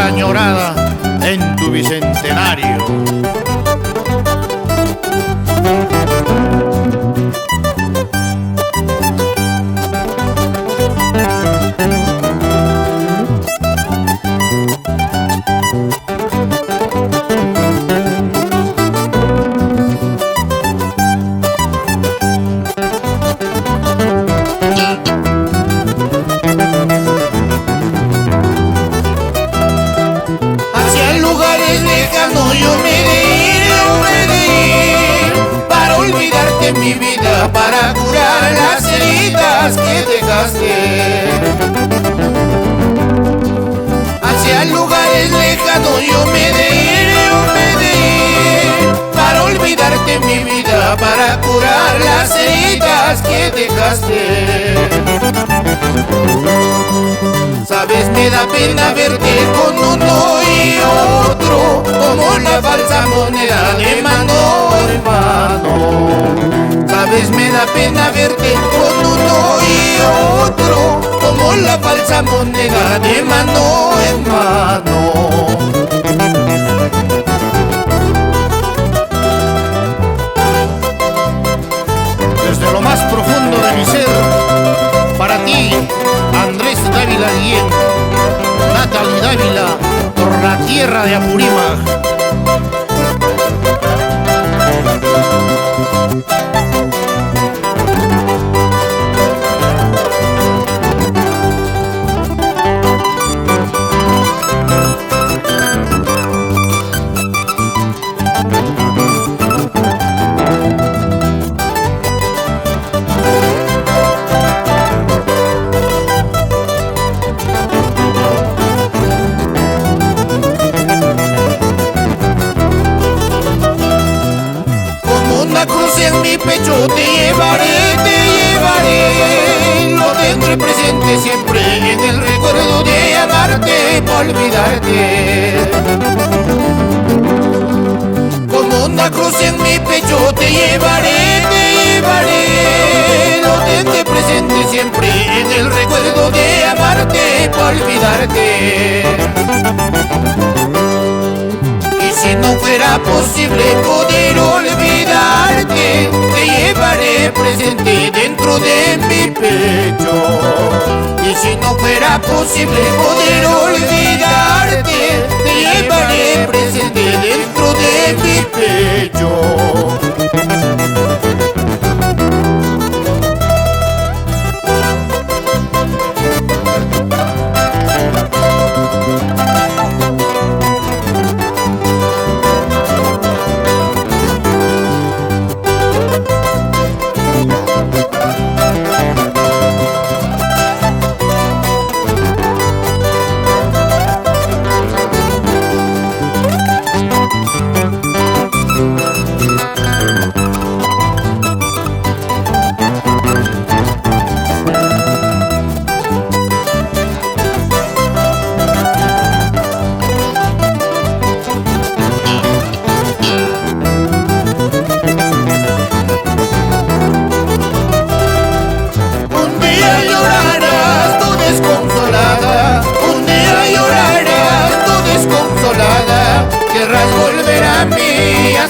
tierra añorada en tu bicentenario. Mi vida para curar las heridas que dejaste. Hacia lugares lejanos yo me de ir para olvidarte mi vida, para curar las heridas que dejaste. Sabes, me da pena verte con uno y otro, como la falsa moneda de mano en mano. Sabes, me da pena verte con uno y otro, como la falsa moneda de mano en mano. Desde lo más profundo de mi ser, para ti, Andrés Dávila Guillén, Natalie Dávila, por la tierra de Apurímac. En mi pecho te llevaré, lo tendré presente siempre en el recuerdo de amarte, por olvidarte. Como una cruz en mi pecho te llevaré, lo tendré presente siempre en el recuerdo de amarte, por olvidarte. Si no fuera posible poder olvidarte, te llevaré presente dentro de mi pecho. Y si no fuera posible poder olvidarte, te llevaré presente dentro de mi pecho.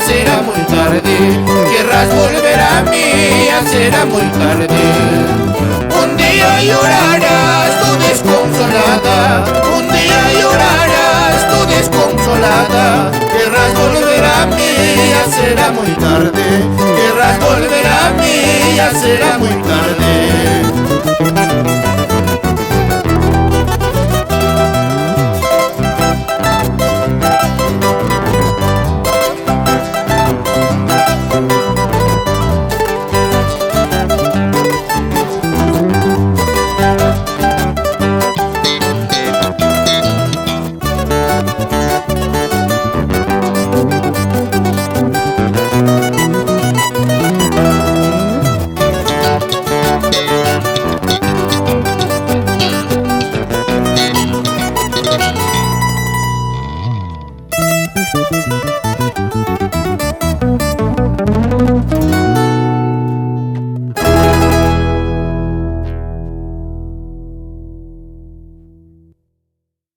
Será muy tarde, querrás volver a mí, ya será muy tarde. Un día llorarás tú desconsolada, un día llorarás tú desconsolada. Querrás volver a mí, ya será muy tarde, querrás volver a mí, ya será muy tarde.